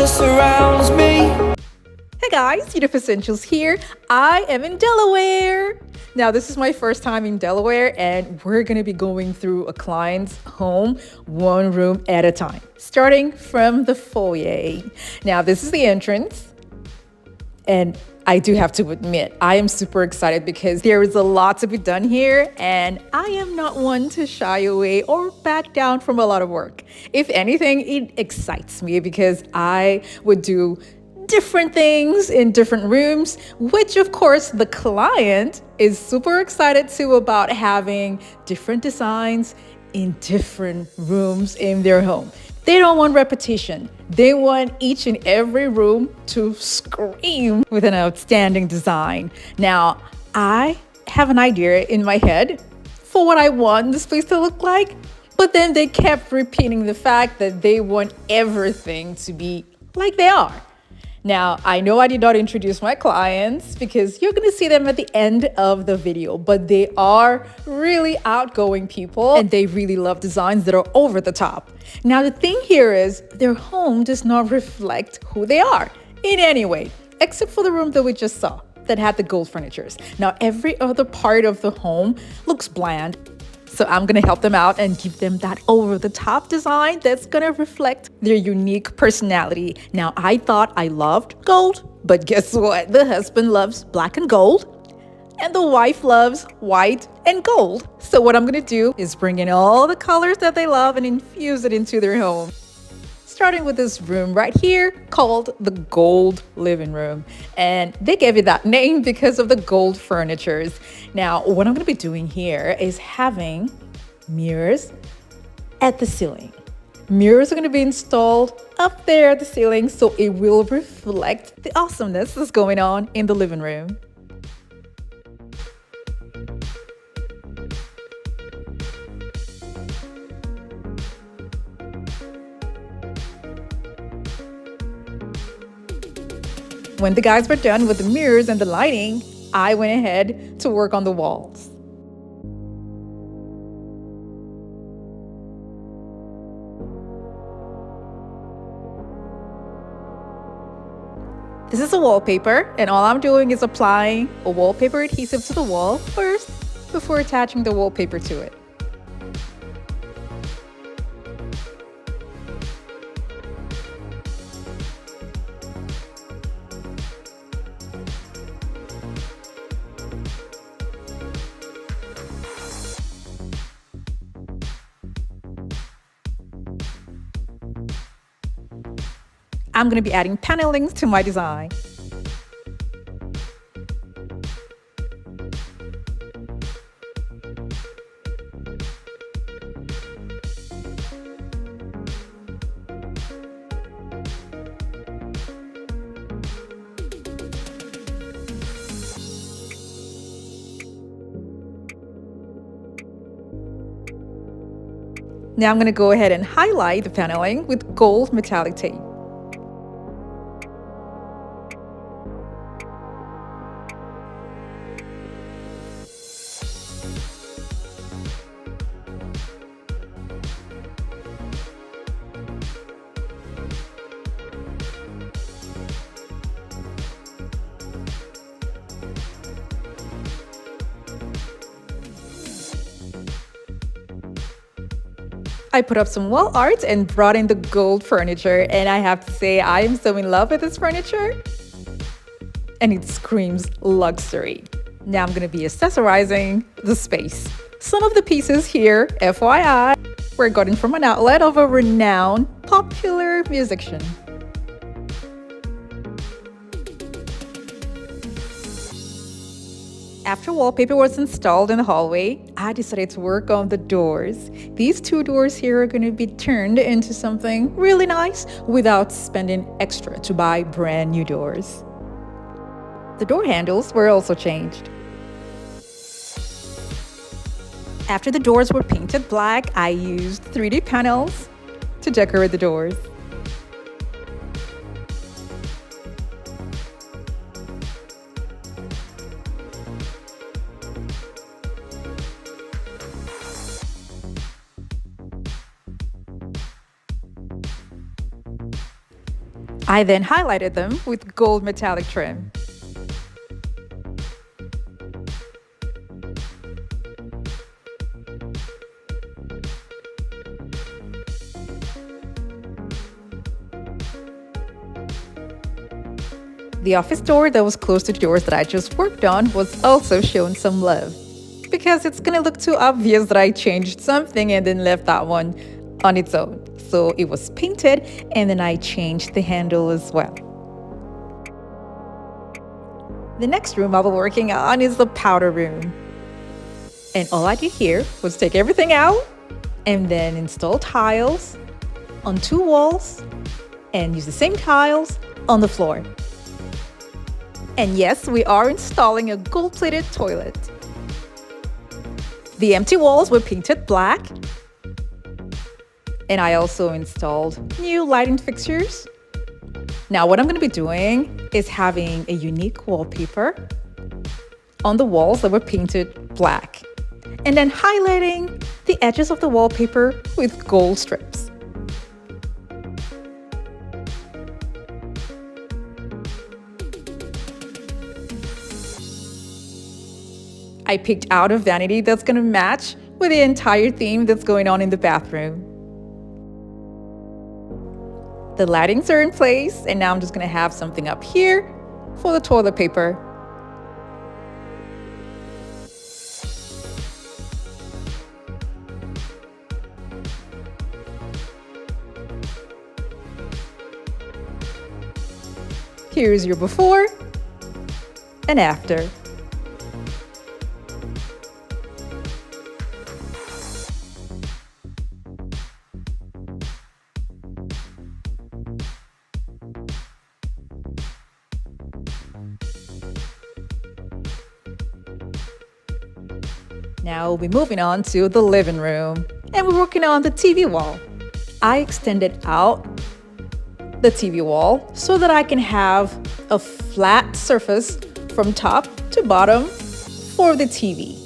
that surrounds me. Hey guys, Uniqueness Essentials here. I am in Delaware. Now, this is my first time in Delaware, and we're going to be going through a client's home, one room at a time, starting from the foyer. Now, this is the entrance, and I do have to admit, I am super excited because there is a lot to be done here, and I am not one to shy away or back down from a lot of work. If anything, it excites me because I would do different things in different rooms, which of course the client is super excited too about having different designs in different rooms in their home. They don't want repetition. They want each and every room to scream with an outstanding design. Now, I have an idea in my head for what I want this place to look like, but then they kept repeating the fact that they want everything to be like they are. Now, I know I did not introduce my clients because you're going to see them at the end of the video, but they are really outgoing people and they really love designs that are over the top. Now, the thing here is their home does not reflect who they are in any way, except for the room that we just saw that had the gold furnitures. Now, every other part of the home looks bland. So I'm going to help them out and give them that over-the-top design that's going to reflect their unique personality. Now, I thought I loved gold, but guess what? The husband loves black and gold, and the wife loves white and gold. So what I'm going to do is bring in all the colors that they love and infuse it into their home. Starting with this room right here called the gold living room. And they gave it that name because of the gold furnitures. Now, what I'm going to be doing here is having mirrors at the ceiling. Mirrors are going to be installed up there at the ceiling so it will reflect the awesomeness that's going on in the living room. When the guys were done with the mirrors and the lighting, I went ahead to work on the walls. This is a wallpaper, and all I'm doing is applying a wallpaper adhesive to the wall first before attaching the wallpaper to it. I'm going to be adding panelings to my design. Now I'm going to go ahead and highlight the paneling with gold metallic tape. I put up some wall art and brought in the gold furniture, and I have to say I am so in love with this furniture and it screams luxury. Now I'm going to be accessorizing the space. Some of the pieces here, FYI, were gotten from an outlet of a renowned popular musician. After wallpaper was installed in the hallway, I decided to work on the doors. These two doors here are going to be turned into something really nice without spending extra to buy brand new doors. The door handles were also changed. After the doors were painted black, I used 3D panels to decorate the doors. I then highlighted them with gold metallic trim. The office door that was close to the doors that I just worked on was also shown some love, because it's gonna look too obvious that I changed something and then left that one on its own. So it was painted, and then I changed the handle as well. The next room I'll be working on is the powder room. And all I did here was take everything out and then install tiles on 2 walls and use the same tiles on the floor. And yes, we are installing a gold-plated toilet. The empty walls were painted black. And I also installed new lighting fixtures. Now what I'm going to be doing is having a unique wallpaper on the walls that were painted black, and then highlighting the edges of the wallpaper with gold strips. I picked out a vanity that's going to match with the entire theme that's going on in the bathroom. The lightings are in place, and now I'm just going to have something up here for the toilet paper. Here's your before and after. Now we'll be moving on to the living room, and we're working on the TV wall. I extended out the TV wall so that I can have a flat surface from top to bottom for the TV.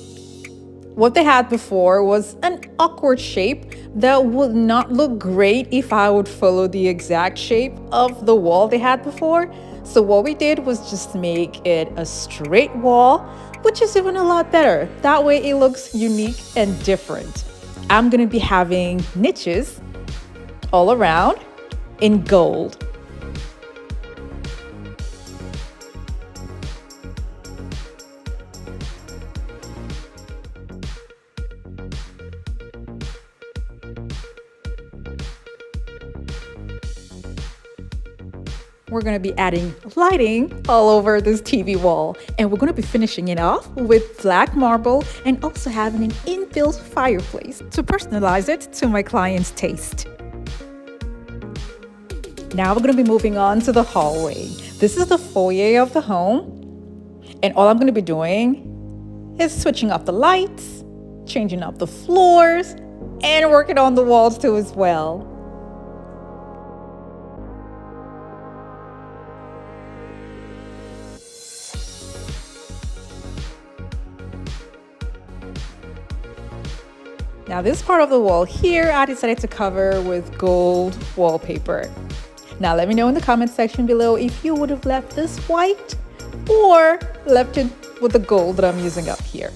What they had before was an awkward shape that would not look great if I would follow the exact shape of the wall they had before. So what we did was just make it a straight wall, which is even a lot better. That way it looks unique and different. I'm gonna be having niches all around in gold. We're going to be adding lighting all over this TV wall, and we're going to be finishing it off with black marble and also having an inbuilt fireplace to personalize it to my client's taste. Now we're going to be moving on to the hallway. This is the foyer of the home, and all I'm going to be doing is switching up the lights, changing up the floors, and working on the walls too as well. Now this part of the wall here, I decided to cover with gold wallpaper. Now let me know in the comment section below if you would have left this white or left it with the gold that I'm using up here.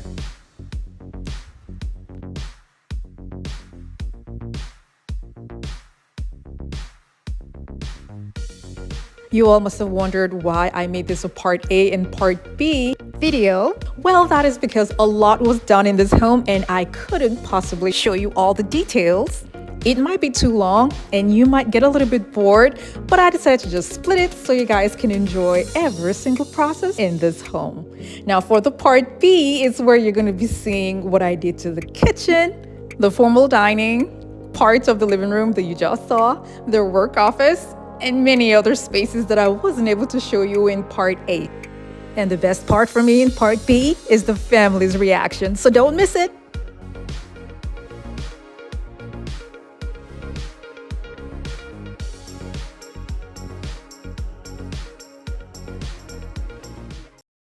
You all must have wondered why I made this a part A and part B video. Well, that is because a lot was done in this home and I couldn't possibly show you all the details. It might be too long and you might get a little bit bored, but I decided to just split it so you guys can enjoy every single process in this home. Now for the part B is where you're going to be seeing what I did to the kitchen, the formal dining, parts of the living room that you just saw, their work office, and many other spaces that I wasn't able to show you in part A. And the best part for me in part B is the family's reaction, so don't miss it.